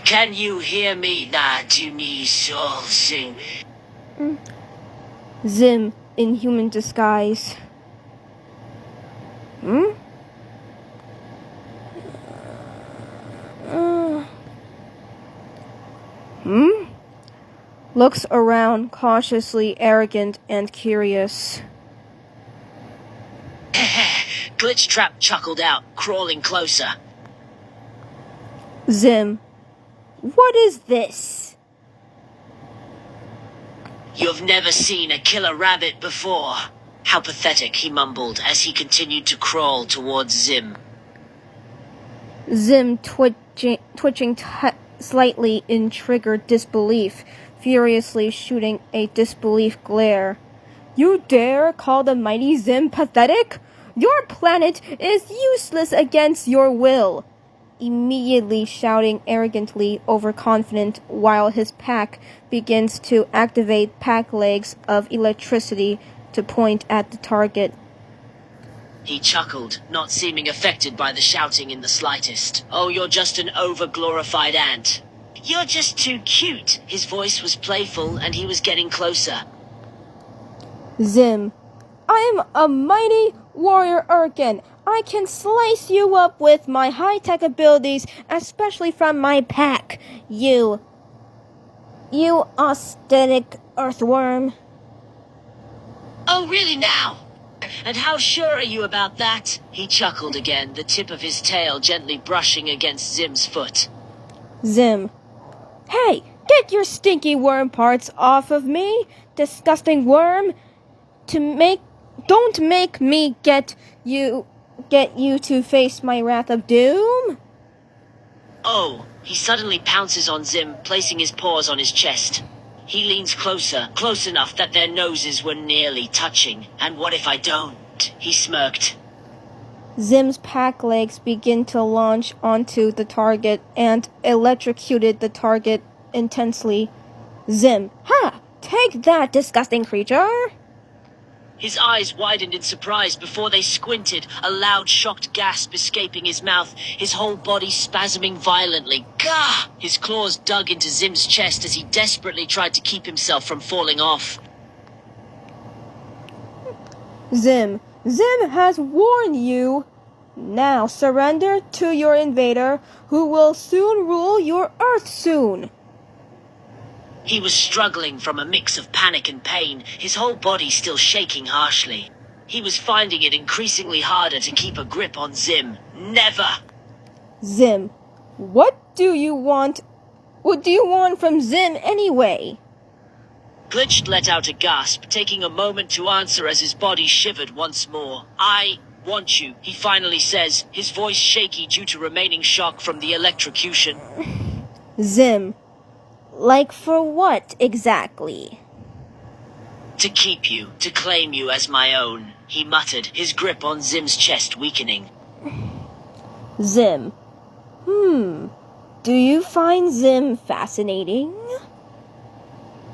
Can you hear me, Naduni Soul Sing? Zim, in human disguise. Looks around, cautiously arrogant and curious. Glitchtrap chuckled out, crawling closer. Zim, what is this? You've never seen a killer rabbit before. How pathetic, he mumbled as he continued to crawl towards Zim. Zim twitching slightly in triggered disbelief, furiously shooting a disbelief glare. You dare call the mighty Zim pathetic? Your planet is useless against your will! Immediately shouting arrogantly overconfident while his pack begins to activate pack legs of electricity to point at the target. He chuckled, not seeming affected by the shouting in the slightest. Oh, you're just an over-glorified ant. You're just too cute. His voice was playful and he was getting closer. Zim, I am a mighty warrior Urkin. I can slice you up with my high-tech abilities, especially from my pack. You aesthetic earthworm. Oh, really now? And how sure are you about that? He chuckled again, the tip of his tail gently brushing against Zim's foot. Zim, hey, get your stinky worm parts off of me, disgusting worm. Don't make me get you to face my wrath of doom. Oh, he suddenly pounces on Zim, placing his paws on his chest. He leans closer, close enough that their noses were nearly touching. And what if I don't? He smirked. Zim's pack legs begin to launch onto the target and electrocuted the target intensely. Zim, ha! Take that, disgusting creature! His eyes widened in surprise before they squinted, a loud, shocked gasp escaping his mouth, his whole body spasming violently. Gah! His claws dug into Zim's chest as he desperately tried to keep himself from falling off. Zim has warned you. Now surrender to your invader, who will soon rule your Earth soon. He was struggling from a mix of panic and pain, his whole body still shaking harshly. He was finding it increasingly harder to keep a grip on Zim. Never! Zim, what do you want? What do you want from Zim anyway? Glitch let out a gasp, taking a moment to answer as his body shivered once more. I want you, he finally says, his voice shaky due to remaining shock from the electrocution. Zim, like for what exactly? To keep you, to claim you as my own, he muttered, his grip on Zim's chest weakening. Zim, do you find Zim fascinating?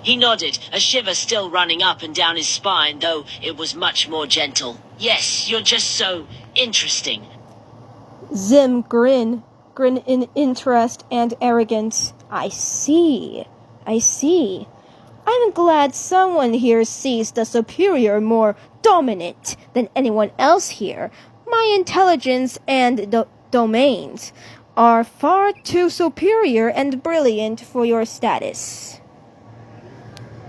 He nodded, a shiver still running up and down his spine, though it was much more gentle. Yes, you're just so interesting. Zim grin in interest and arrogance. I see. I'm glad someone here sees the superior more dominant than anyone else here. My intelligence and domains are far too superior and brilliant for your status.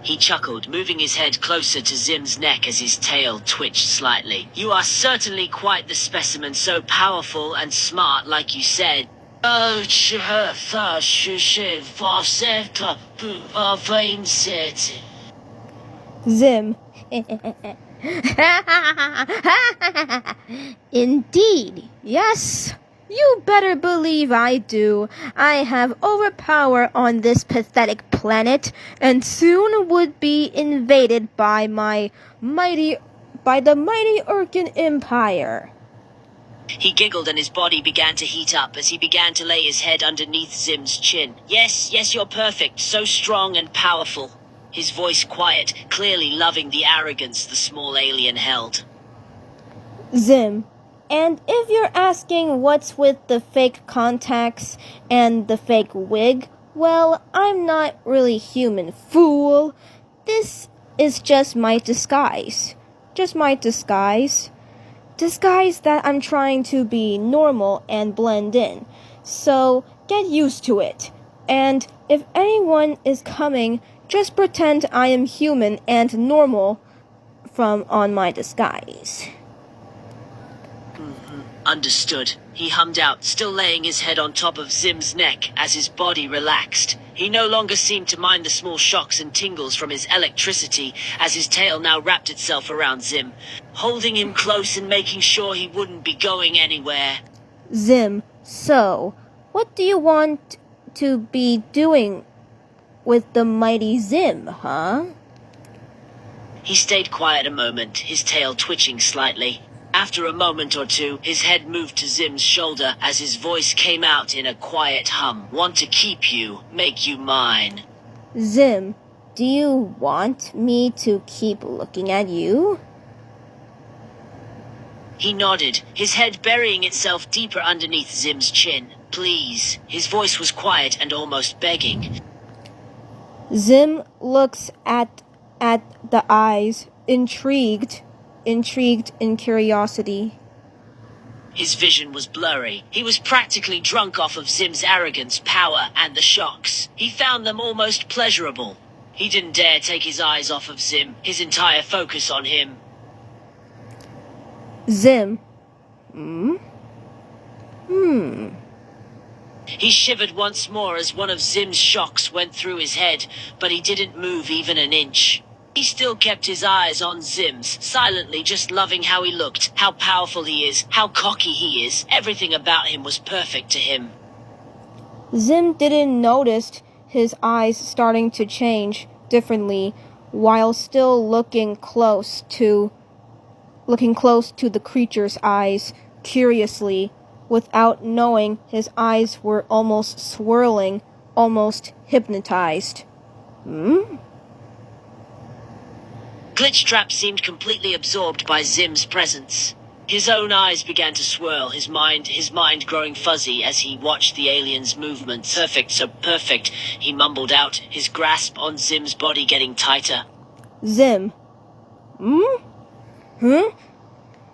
He chuckled, moving his head closer to Zim's neck as his tail twitched slightly. You are certainly quite the specimen, so powerful and smart, like you said. Zim. Indeed, yes. You better believe I do. I have overpower on this pathetic planet, and soon would be invaded by the mighty Urkin Empire. He giggled and his body began to heat up as he began to lay his head underneath Zim's chin. Yes, you're perfect, so strong and powerful. His voice quiet, clearly loving the arrogance the small alien held. Zim, And if you're asking what's with the fake contacts and the fake wig, well, I'm not really human, fool. This is just my disguise. Just my disguise. Disguise that I'm trying to be normal and blend in. So get used to it. And if anyone is coming, just pretend I am human and normal from on my disguise. Understood. He hummed out, still laying his head on top of Zim's neck as his body relaxed. He no longer seemed to mind the small shocks and tingles from his electricity as his tail now wrapped itself around Zim, holding him close and making sure he wouldn't be going anywhere. Zim, so, what do you want to be doing with the mighty Zim, huh? He stayed quiet a moment, his tail twitching slightly. After a moment or two, his head moved to Zim's shoulder as his voice came out in a quiet hum. Want to keep you, make you mine. Zim, do you want me to keep looking at you? He nodded, his head burying itself deeper underneath Zim's chin. Please. His voice was quiet and almost begging. Zim looks at the eyes, intrigued in curiosity. His vision was blurry. He was practically drunk off of Zim's arrogance, power, and the shocks. He found them almost pleasurable. He didn't dare take his eyes off of Zim, his entire focus on him. Zim. He shivered once more as one of Zim's shocks went through his head, but he didn't move even an inch. He still kept his eyes on Zim's, silently just loving how he looked, how powerful he is, how cocky he is. Everything about him was perfect to him. Zim didn't notice his eyes starting to change differently while still looking close to the creature's eyes curiously, without knowing his eyes were almost swirling, almost hypnotized. Glitchtrap seemed completely absorbed by Zim's presence. His own eyes began to swirl, his mind growing fuzzy as he watched the alien's movements. Perfect, so perfect, he mumbled out, his grasp on Zim's body getting tighter. Zim.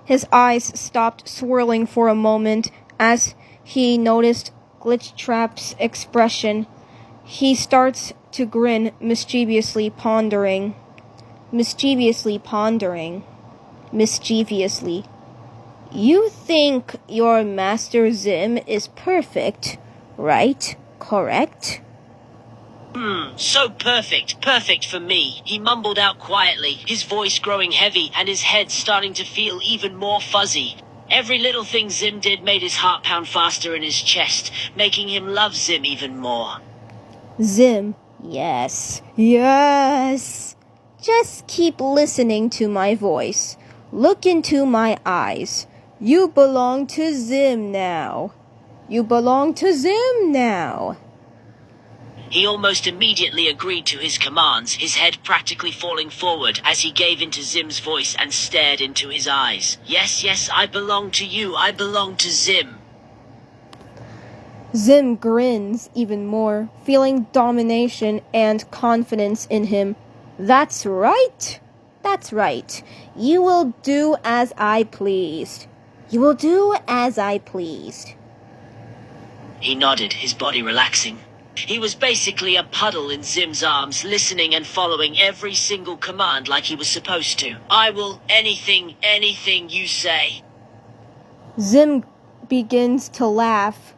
His eyes stopped swirling for a moment as he noticed Glitchtrap's expression. He starts to grin, mischievously. You think your Master Zim is perfect, right? Correct? So perfect, perfect for me, he mumbled out quietly, his voice growing heavy and his head starting to feel even more fuzzy. Every little thing Zim did made his heart pound faster in his chest, making him love Zim even more. Zim, yes. Just keep listening to my voice. Look into my eyes. You belong to Zim now. He almost immediately agreed to his commands, his head practically falling forward as he gave into Zim's voice and stared into his eyes. Yes, I belong to you. I belong to Zim. Zim grins even more, feeling domination and confidence in him. That's right. You will do as I pleased. He nodded, his body relaxing. He was basically a puddle in Zim's arms, listening and following every single command like he was supposed to. I will, anything you say. Zim begins to laugh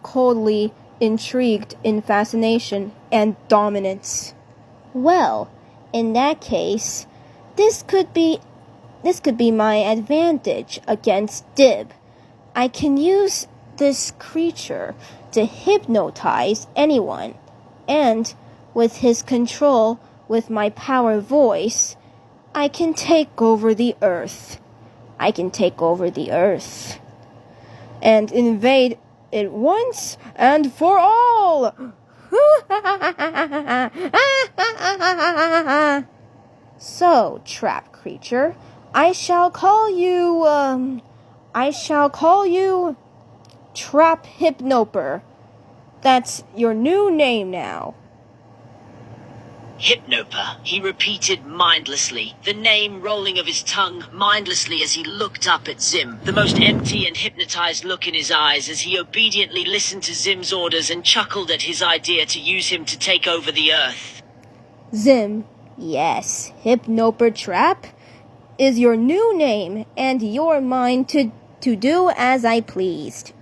coldly, intrigued in fascination and dominance. Well, in that case, this could be my advantage against Dib. I can use this creature to hypnotize anyone, and with his control, with my power voice, I can take over the earth. And invade it once and for all. So, trap creature, I shall call you, I shall call you Trap Hypnoper. That's your new name now. Hypnoper, he repeated mindlessly, the name rolling of his tongue mindlessly as he looked up at Zim, the most empty and hypnotized look in his eyes as he obediently listened to Zim's orders and chuckled at his idea to use him to take over the earth. Zim, yes, Hypnoper Trap is your new name, and you're mine to do as I pleased.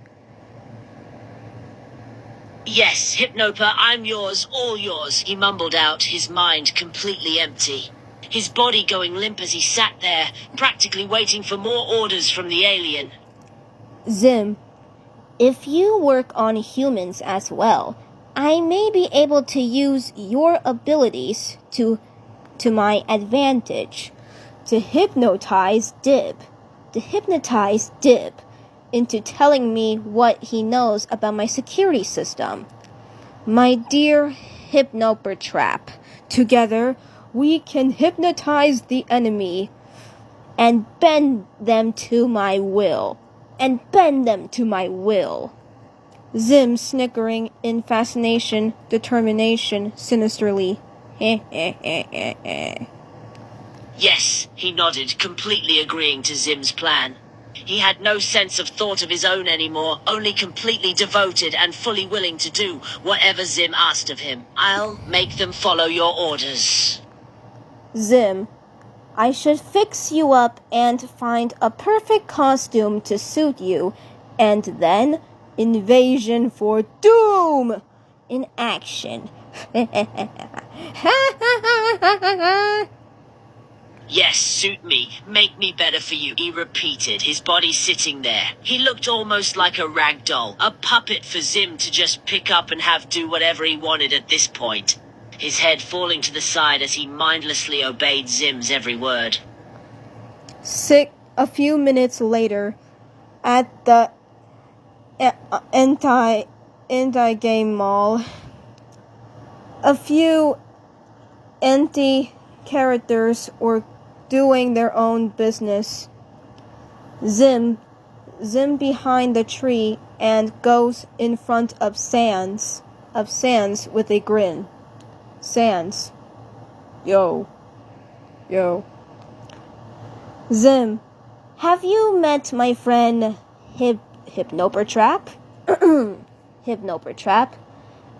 Yes, Hypnoper, I'm yours, all yours, he mumbled out, his mind completely empty. His body going limp as he sat there, practically waiting for more orders from the alien. Zim, if you work on humans as well, I may be able to use your abilities to my advantage. To hypnotize Dib into telling me what he knows about my security system. My dear Hypnoper Trap, together we can hypnotize the enemy and bend them to my will. Zim snickering in fascination, determination, sinisterly. Yes, he nodded, completely agreeing to Zim's plan. He had no sense of thought of his own anymore, only completely devoted and fully willing to do whatever Zim asked of him. I'll make them follow your orders. Zim, I should fix you up and find a perfect costume to suit you, and then invasion for doom in action. Yes, suit me, make me better for you, he repeated, his body sitting there. He looked almost like a rag doll, a puppet for Zim to just pick up and have do whatever he wanted at this point. His head falling to the side as he mindlessly obeyed Zim's every word. A few minutes later, at the anti-game mall, a few empty characters were doing their own business. Zim behind the tree and goes in front of Sans with a grin. Sans. Yo. Zim, have you met my friend Hypnoper Trap? Hypnoper Trap.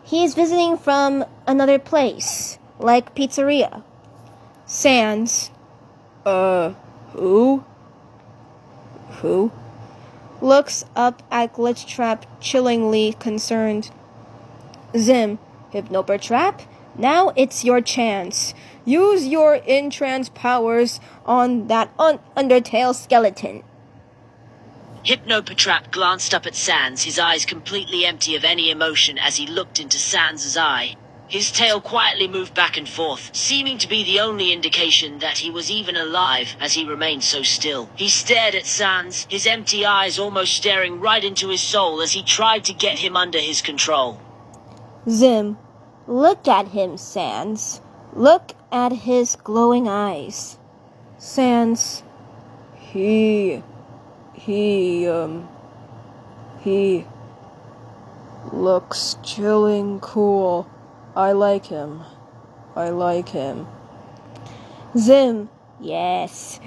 He's visiting from another place, like pizzeria. Sans. Who? Looks up at Glitchtrap, chillingly concerned. Zim, Hypnoper Trap, now it's your chance. Use your entrance powers on that Undertale skeleton. Hypnopatrap glanced up at Sans, his eyes completely empty of any emotion as he looked into Sans' eye. His tail quietly moved back and forth, seeming to be the only indication that he was even alive as he remained so still. He stared at Sans, his empty eyes almost staring right into his soul as he tried to get him under his control. Zim, look at him, Sans. Look at his glowing eyes. Sans, he looks chilling cool. I like him. Zim, yes.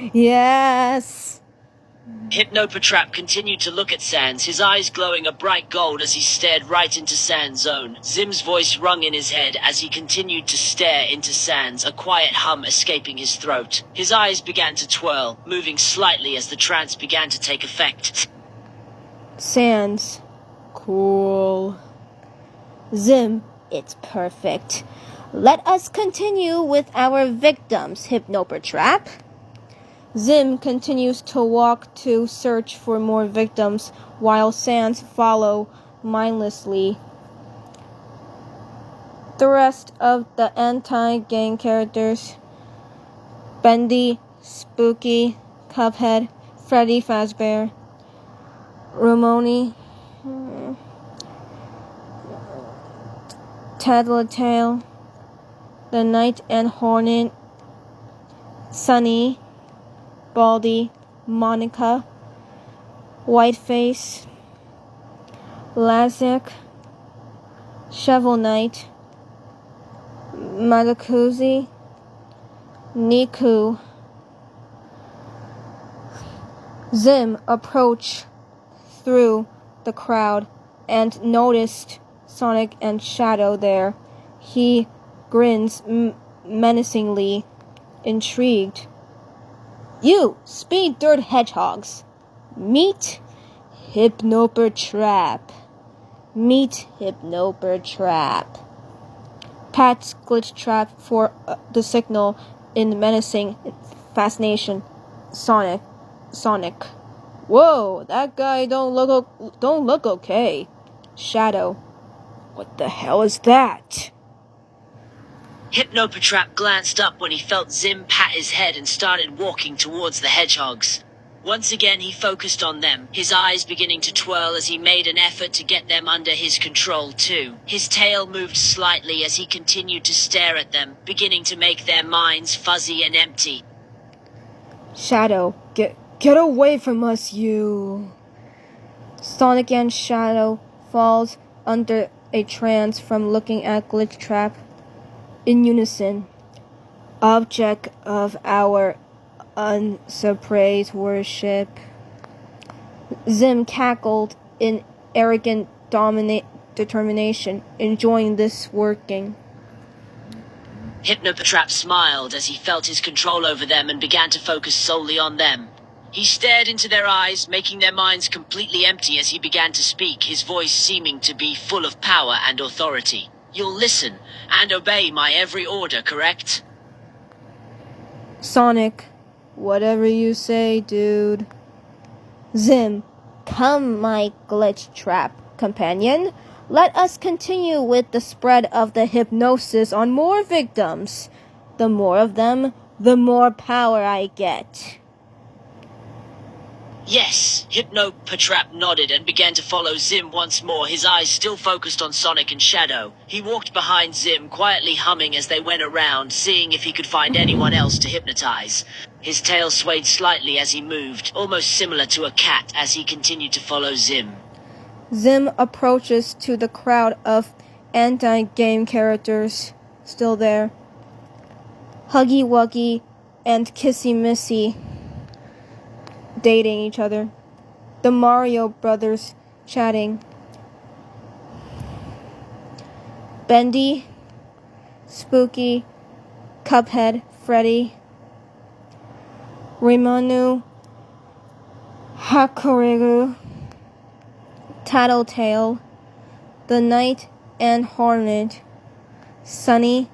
Hypnopatrap continued to look at Sans, his eyes glowing a bright gold as he stared right into Sans' own. Zim's voice rung in his head as he continued to stare into Sans, a quiet hum escaping his throat. His eyes began to twirl, moving slightly as the trance began to take effect. Sans, cool. Zim, it's perfect. Let us continue with our victims, Hypnopatrap. Zim continues to walk to search for more victims while Sans follow mindlessly. The rest of the anti-gang characters, Bendy, Spooky, Cuphead, Freddy Fazbear, Ramoni, Tattletale, The Knight and Hornet, Sunny, Baldy, Monica, Whiteface, Lazic, Shovel Knight, Matakuzi, Niku. Zim approached through the crowd and noticed Sonic and Shadow there. He grins menacingly, intrigued. You, speed dirt hedgehogs, meet Hypnoper-Trap. Meet Hypnoper-Trap. Pats glitchtrap for the signal in menacing fascination. Sonic. Whoa, that guy don't look okay. Shadow. What the hell is that? Hypnoper-Trap glanced up when he felt Zim pat his head and started walking towards the hedgehogs. Once again he focused on them, his eyes beginning to twirl as he made an effort to get them under his control too. His tail moved slightly as he continued to stare at them, beginning to make their minds fuzzy and empty. Shadow, get away from us, you. Sonic and Shadow falls under a trance from looking at Glitchtrap. In unison, object of our unsuppressed worship. Zim cackled in arrogant determination, enjoying this working. Hypnoper-Trap smiled as he felt his control over them and began to focus solely on them. He stared into their eyes, making their minds completely empty as he began to speak, his voice seeming to be full of power and authority. You'll listen and obey my every order, correct? Sonic, whatever you say, dude. Zim, come, my glitchtrap companion. Let us continue with the spread of the hypnosis on more victims. The more of them, the more power I get. Yes, Hypnoper-Trap nodded and began to follow Zim once more, his eyes still focused on Sonic and Shadow. He walked behind Zim, quietly humming as they went around, seeing if he could find anyone else to hypnotize. His tail swayed slightly as he moved, almost similar to a cat as he continued to follow Zim. Zim approaches to the crowd of anti-game characters still there. Huggy Wuggy and Kissy Missy dating each other. The Mario brothers chatting. Bendy, Spooky, Cuphead, Freddy, Rimanu, Hakuregu, Tattletale, The Knight and Hornet, Sunny,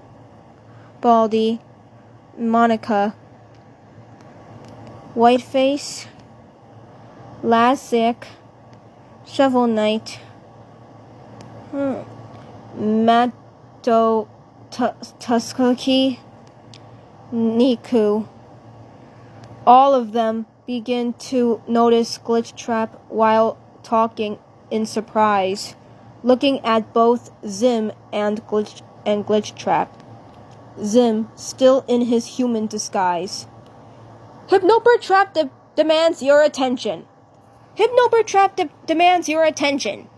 Baldy, Monica, Whiteface, Lazic, Shovel Knight, Mato Tuskaki, Niku. All of them begin to notice Glitchtrap while talking in surprise, looking at both Zim and Glitchtrap. Zim, still in his human disguise. Hypnoper-Trap demands your attention. Hypnoper-Trap demands your attention.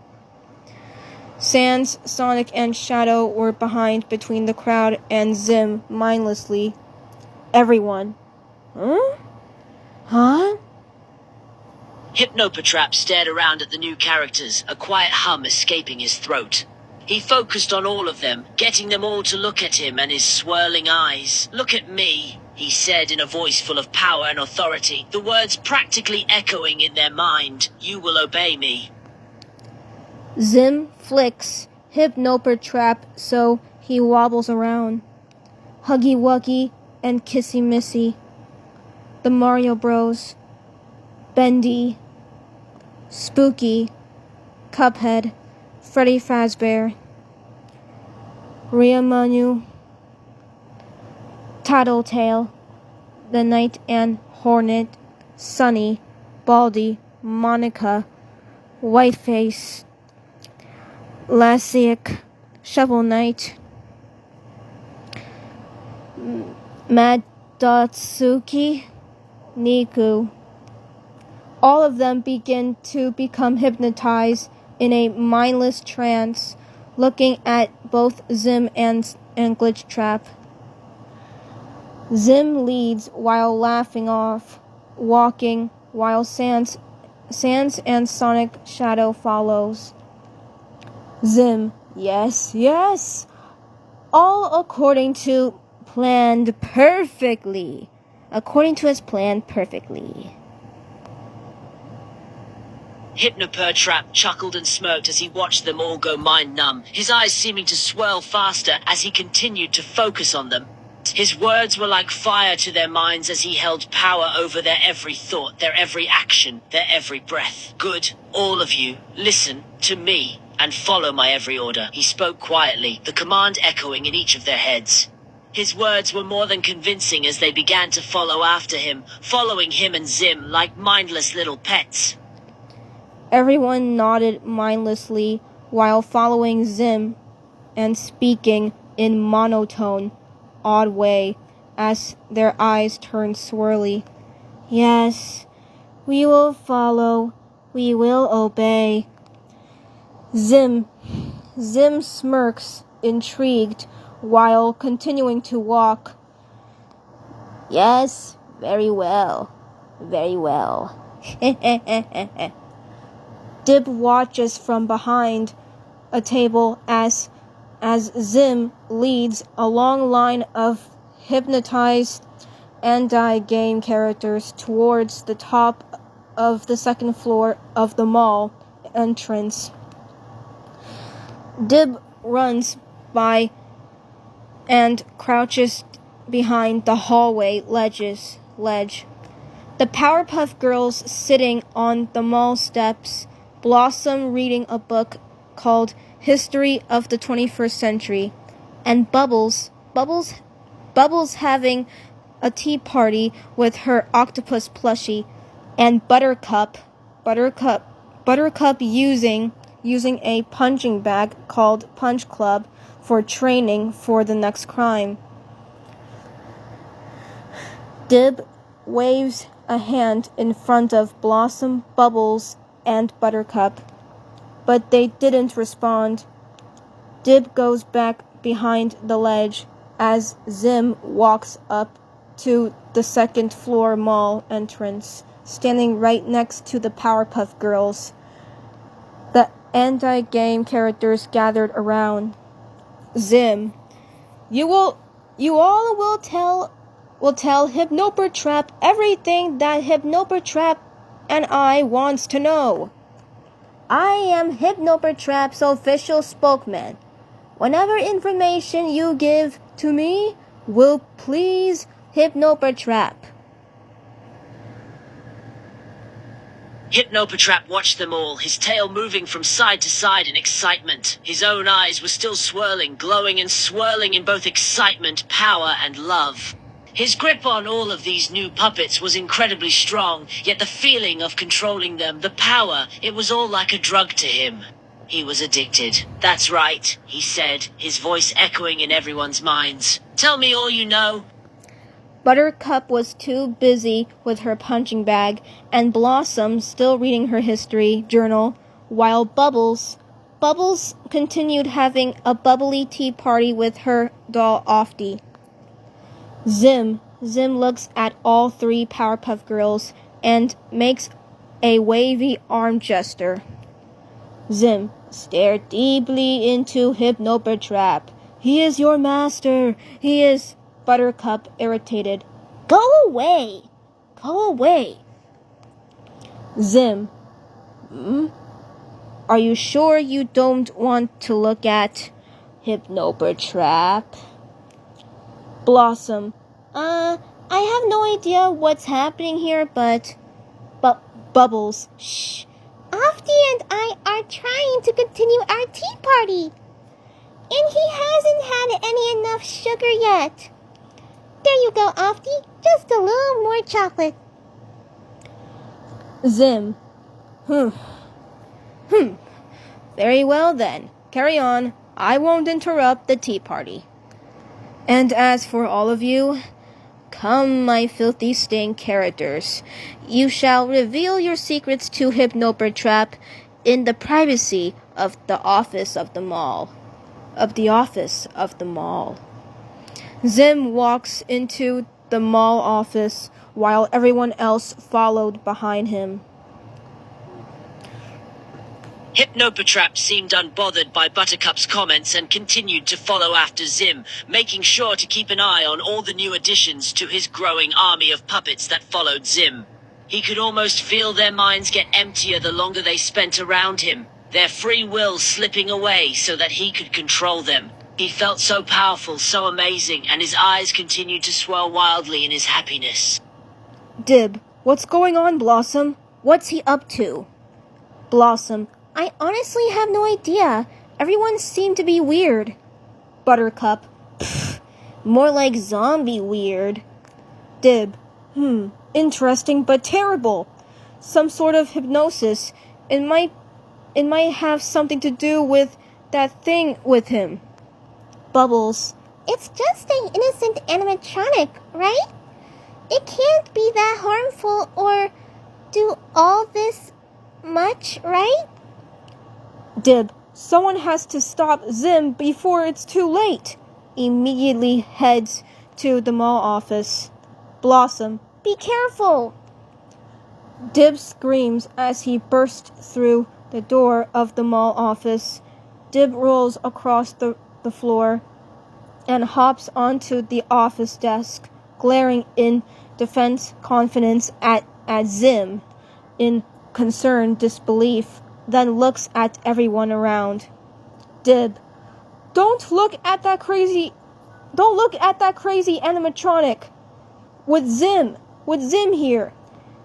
Sans, Sonic, and Shadow were behind between the crowd and Zim mindlessly. Everyone. Huh? Hypnoper-Trap stared around at the new characters, a quiet hum escaping his throat. He focused on all of them, getting them all to look at him and his swirling eyes. Look at me, he said in a voice full of power and authority, the words practically echoing in their mind. You will obey me. Zim flicks Hypnoper-Trap so he wobbles around. Huggy Wuggy and Kissy Missy. The Mario Bros. Bendy, Spooky, Cuphead, Freddy Fazbear, Ryamanu, Tattletale, The Knight and Hornet, Sunny, Baldy, Monica, Whiteface, Lazic, Shovel Knight, Madatsuki, Niku, All of them begin to become hypnotized in a mindless trance, looking at both Zim and Glitchtrap. Zim leads while laughing off, walking while Sans and Sonic Shadow follows. Zim, yes, yes, all according to planned perfectly. According to his plan perfectly. Hypnotrap chuckled and smirked as he watched them all go mind-numb, his eyes seeming to swirl faster as he continued to focus on them. His words were like fire to their minds as he held power over their every thought, their every action, their every breath. Good, all of you, listen to me and follow my every order. He spoke quietly, the command echoing in each of their heads. His words were more than convincing as they began to follow after him, following him and Zim like mindless little pets. Everyone nodded mindlessly while following Zim and speaking in monotone, odd way as their eyes turned swirly. Yes, we will follow, we will obey. Zim smirks, intrigued, while continuing to walk. Yes, very well, very well. Dib watches from behind a table as Zim leads a long line of hypnotized anti-game characters towards the top of the second floor of the mall entrance. Dib runs by and crouches behind the hallway ledge. The Powerpuff Girls sitting on the mall steps, Blossom reading a book called History of the 21st Century, and Bubbles having a tea party with her octopus plushie, and Buttercup using a punching bag called Punch Club for training for the next crime. Dib waves a hand in front of Blossom, Bubbles, and Buttercup, but they didn't respond. Dib goes back behind the ledge as Zim walks up to the second floor mall entrance, standing right next to the Powerpuff Girls. The anti-game characters gathered around. Zim, you all will tell Hypnotrap everything that Hypnotrap and I wants to know. I am Hypnotrap's official spokesman. Whatever information you give to me will please Hypnotrap. Hypnotrap watched them all, his tail moving from side to side in excitement. His own eyes were still swirling, glowing and swirling in both excitement, power, and love. His grip on all of these new puppets was incredibly strong, yet the feeling of controlling them, the power, it was all like a drug to him. He was addicted. That's right, he said, his voice echoing in everyone's minds. Tell me all you know. Buttercup was too busy with her punching bag, and Blossom still reading her history journal, while Bubbles continued having a bubbly tea party with her doll Offie. Zim looks at all three Powerpuff Girls and makes a wavy arm gesture. Zim, stare deeply into Hypnotrap. He is your master. He is... Buttercup, irritated. Go away. Zim, are you sure you don't want to look at Hypnotrap? Blossom, I have no idea what's happening here, but Bubbles, shh. Offie and I are trying to continue our tea party, and he hasn't had any enough sugar yet. There you go, Offie. Just a little more chocolate. Zim. Very well then. Carry on. I won't interrupt the tea party. And as for all of you, Come, my filthy stained characters. You shall reveal your secrets to Hypnopertrap in the privacy of the office of the mall. Zim walks into the mall office while everyone else followed behind him. Hypnopertrap seemed unbothered by Buttercup's comments and continued to follow after Zim, making sure to keep an eye on all the new additions to his growing army of puppets that followed Zim. He could almost feel their minds get emptier the longer they spent around him, their free will slipping away so that he could control them. He felt so powerful, so amazing, and his eyes continued to swirl wildly in his happiness. Dib, what's going on, Blossom? What's he up to? Blossom, I honestly have no idea. Everyone seemed to be weird. Buttercup, pfft, more like zombie weird. Dib, interesting but terrible. Some sort of hypnosis. It might have something to do with that thing with him. Bubbles, it's just an innocent animatronic, right? It can't be that harmful or do all this much, right? Dib, someone has to stop Zim before it's too late. Immediately heads to the mall office. Blossom, be careful. Dib screams as he bursts through the door of the mall office. Dib rolls across the floor and hops onto the office desk, glaring in defense confidence at Zim in concerned disbelief, then looks at everyone around. Dib, don't look at that crazy animatronic with Zim here.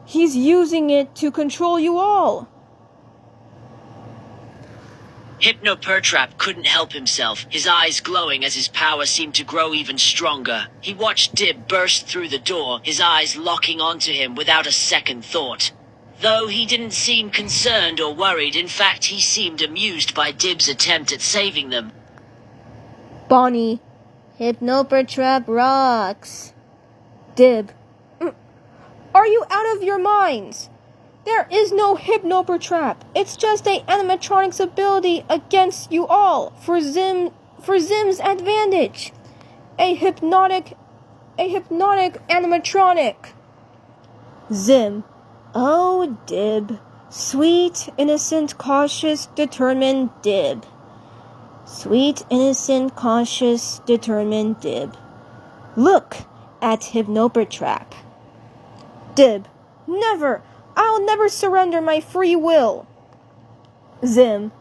He's using it to control you all. Hypnopertrap couldn't help himself, his eyes glowing as his power seemed to grow even stronger. He watched Dib burst through the door, his eyes locking onto him without a second thought. Though he didn't seem concerned or worried, in fact he seemed amused by Dib's attempt at saving them. Bonnie, Hypnopertrap rocks. Dib, are you out of your minds? There is no Hypnopertrap. It's just a animatronic's ability against you all for Zim's advantage. A hypnotic animatronic. Zim, oh Dib, sweet, innocent, cautious, determined Dib. Sweet, innocent, cautious, determined Dib. Look at Hypnopertrap. Dib, never. I'll never surrender my free will. Zim,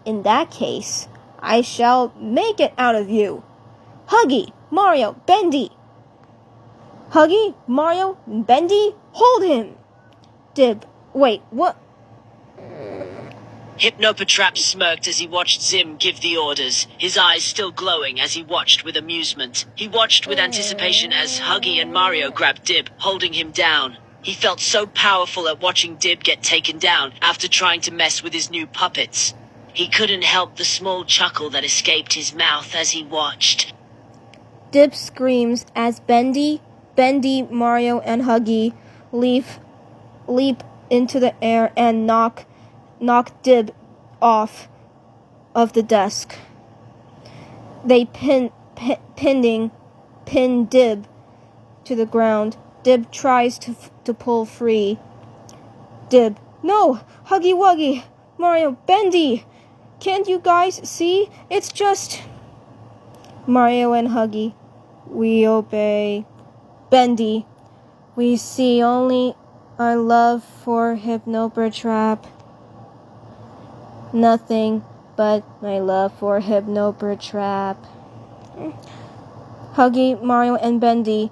in that case, I shall make it out of you. Huggy, Mario, Bendy. Huggy, Mario, Bendy, hold him. Dib, wait, what? Hypnopertrap smirked as he watched Zim give the orders, his eyes still glowing as he watched with amusement. He watched with anticipation as Huggy and Mario grabbed Dib, holding him down. He felt so powerful at watching Dib get taken down after trying to mess with his new puppets. He couldn't help the small chuckle that escaped his mouth as he watched. Dib screams as Bendy, Mario, and Huggy leap into the air and knock Dib off of the desk. They pin Dib to the ground. Dib tries to pull free. Dib, no! Huggy Wuggy! Mario, Bendy! Can't you guys see? It's just... Mario and Huggy, we obey. Bendy, we see only our love for Hypnopertrap. Nothing but my love for Hypnopertrap. Huggy, Mario, and Bendy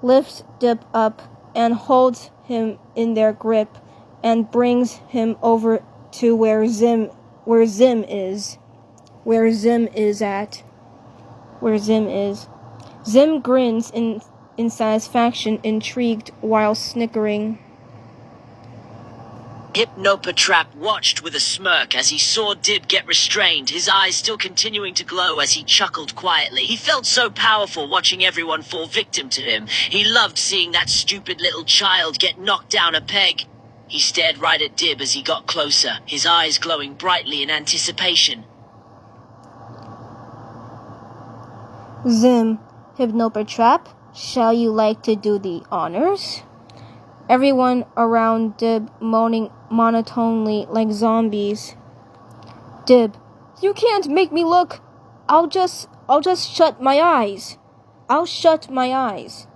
lifts Dib up and holds him in their grip and brings him over to where Zim is. Zim grins in satisfaction, intrigued while snickering. Hypnopatrap watched with a smirk as he saw Dib get restrained, his eyes still continuing to glow as he chuckled quietly. He felt so powerful watching everyone fall victim to him. He loved seeing that stupid little child get knocked down a peg. He stared right at Dib as he got closer, his eyes glowing brightly in anticipation. Zim, Hypnopatrap, shall you like to do the honors? Everyone around Dib moaning monotonely like zombies. Dib, you can't make me look. I'll just shut my eyes. I'll shut my eyes.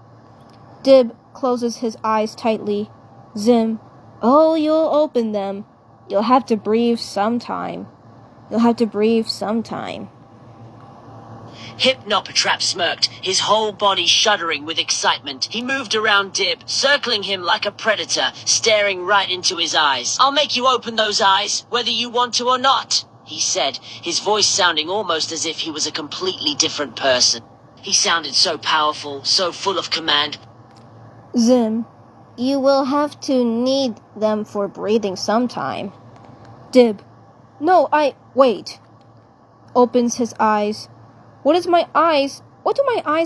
Dib closes his eyes tightly. Zim, oh, you'll open them. You'll have to breathe sometime. Hypnopatrap smirked, his whole body shuddering with excitement. He moved around Dib, circling him like a predator, staring right into his eyes. "I'll make you open those eyes, whether you want to or not," he said, his voice sounding almost as if he was a completely different person. He sounded so powerful, so full of command. Zim, you will have to need them for breathing sometime. Dib, no, wait. Opens his eyes. What do my eyes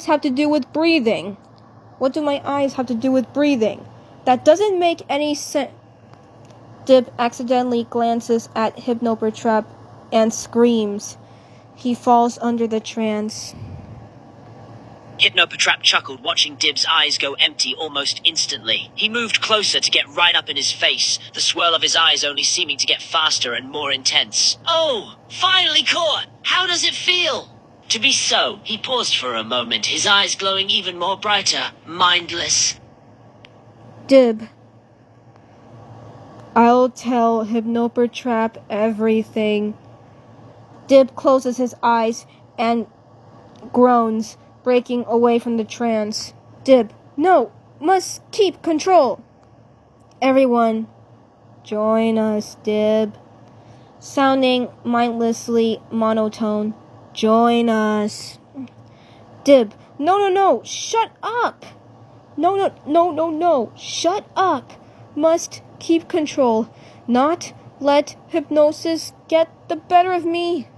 have to do with breathing? That doesn't make any sense. Dib accidentally glances at Hypnopatrap and screams. He falls under the trance. Hypnopatrap chuckled, watching Dib's eyes go empty almost instantly. He moved closer to get right up in his face, the swirl of his eyes only seeming to get faster and more intense. "Oh, finally caught! How does it feel?" To be so, he paused for a moment, his eyes glowing even more brighter, mindless. Dib, I'll tell Hypnopatrap everything. Dib closes his eyes and groans, breaking away from the trance. Dib, no, must keep control. Everyone, join us, Dib. Sounding mindlessly monotone. Join us. Dib, no, shut up. No, shut up. Must keep control. Not let hypnosis get the better of me.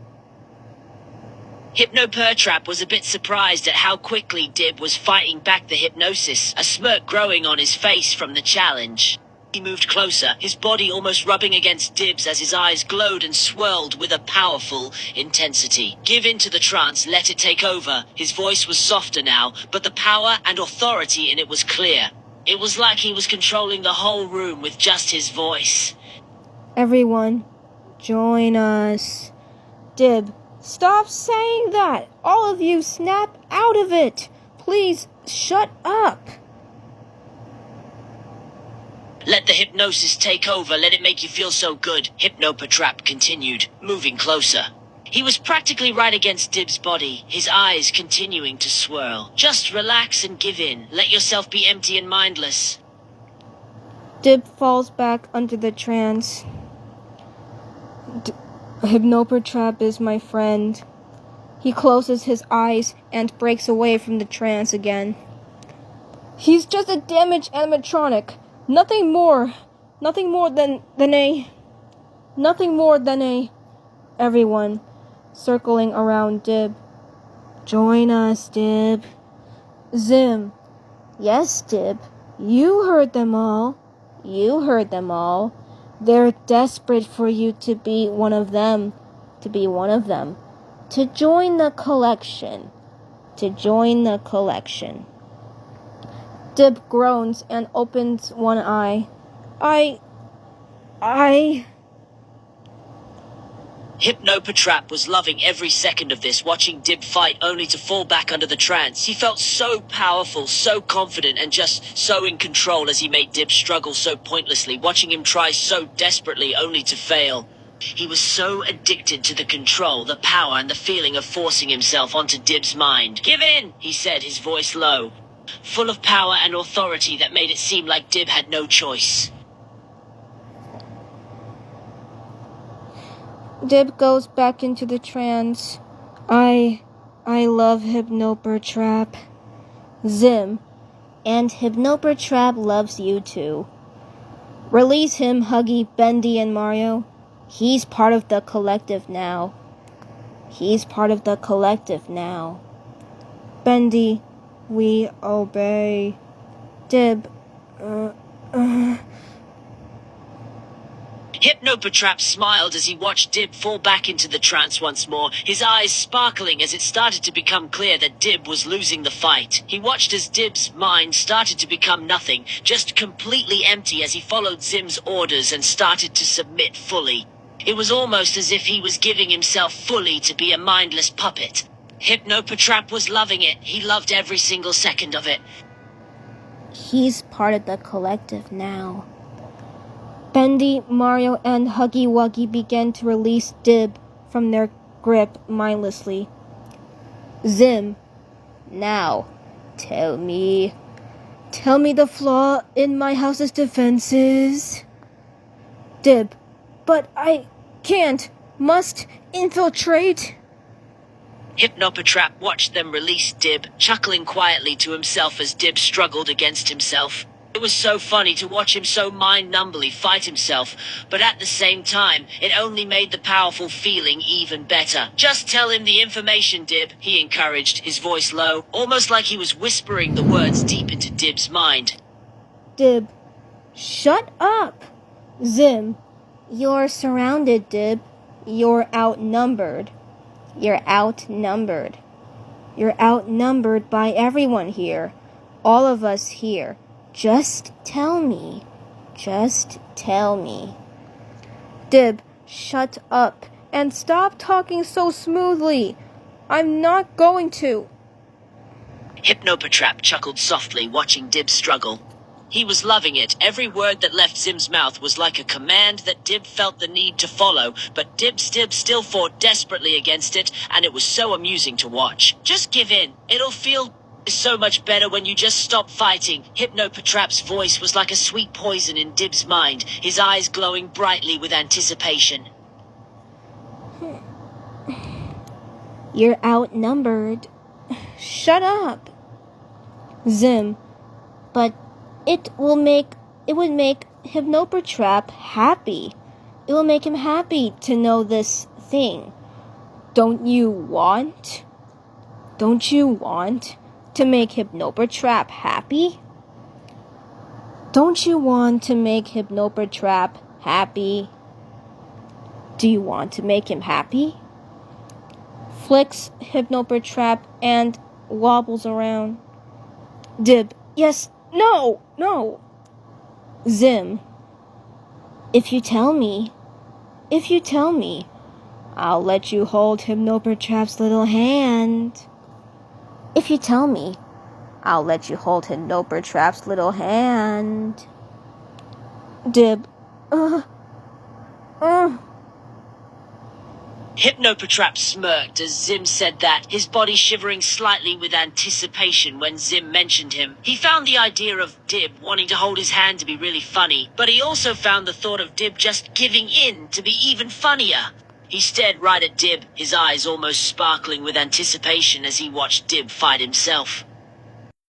Hypnopatrap was a bit surprised at how quickly Dib was fighting back the hypnosis, a smirk growing on his face from the challenge. He moved closer, his body almost rubbing against Dib's as his eyes glowed and swirled with a powerful intensity. "Give in to the trance, let it take over." His voice was softer now, but the power and authority in it was clear. It was like he was controlling the whole room with just his voice. Everyone, join us. Dib, stop saying that. All of you snap out of it. Please, shut up. "Let the hypnosis take over, let it make you feel so good," Hypnopatrap continued, moving closer. He was practically right against Dib's body, his eyes continuing to swirl. "Just relax and give in. Let yourself be empty and mindless." Dib falls back under the trance. Hypnopatrap is my friend. He closes his eyes and breaks away from the trance again. He's just a damaged animatronic. Nothing more than a. Everyone, circling around Dib. Join us, Dib. Zim. Yes, Dib. You heard them all. They're desperate for you to be one of them. To join the collection. Dib groans and opens one eye. Hypnopatrap was loving every second of this, watching Dib fight only to fall back under the trance. He felt so powerful, so confident, and just so in control as he made Dib struggle so pointlessly, watching him try so desperately only to fail. He was so addicted to the control, the power, and the feeling of forcing himself onto Dib's mind. "Give in," he said, his voice low, full of power and authority that made it seem like Dib had no choice. Dib goes back into the trance. I love Hypnopatrap. Zim, and Hypnopatrap loves you too. Release him, Huggy, Bendy, and Mario. He's part of the collective now. He's part of the collective now. Bendy, we obey. Dib, Hypnopatrap smiled as he watched Dib fall back into the trance once more, his eyes sparkling as it started to become clear that Dib was losing the fight. He watched as Dib's mind started to become nothing, just completely empty as he followed Zim's orders and started to submit fully. It was almost as if he was giving himself fully to be a mindless puppet. Hypnopatrap was loving it. He loved every single second of it. He's part of the collective now. Bendy, Mario, and Huggy Wuggy began to release Dib from their grip mindlessly. Zim, now, tell me the flaw in my house's defenses. Dib, but I can't, must infiltrate. Hypnopatrap watched them release Dib, chuckling quietly to himself as Dib struggled against himself. It was so funny to watch him so mind-numbly fight himself, but at the same time, it only made the powerful feeling even better. Just tell him the information, Dib, he encouraged, his voice low, almost like he was whispering the words deep into Dib's mind. Dib, shut up. Zim, you're surrounded, Dib. You're outnumbered. You're outnumbered. You're outnumbered by everyone here. All of us here. Just tell me. Just tell me. Dib, shut up and stop talking so smoothly. I'm not going to. Hypnopatrap chuckled softly, watching Dib struggle. He was loving it. Every word that left Zim's mouth was like a command that Dib felt the need to follow, but Dib still fought desperately against it, and it was so amusing to watch. Just give in. It'll feel so much better when you just stop fighting. Hypnopatrap's voice was like a sweet poison in Dib's mind, his eyes glowing brightly with anticipation. You're outnumbered. Shut up. Zim, but it would make Hypnopatrap happy. It will make him happy to know this thing. Don't you want to make Hypnopatrap happy? Don't you want to make Hypnopatrap happy? Do you want to make him happy? Flicks Hypnopatrap and wobbles around. Dib, yes, no. Zim, if you tell me, I'll let you hold Hypnopatrap's little hand. If you tell me, I'll let you hold Hypnopatrap's little hand. Dib, Hypnopatrap smirked as Zim said that, his body shivering slightly with anticipation when Zim mentioned him. He found the idea of Dib wanting to hold his hand to be really funny, but he also found the thought of Dib just giving in to be even funnier. He stared right at Dib, his eyes almost sparkling with anticipation as he watched Dib fight himself.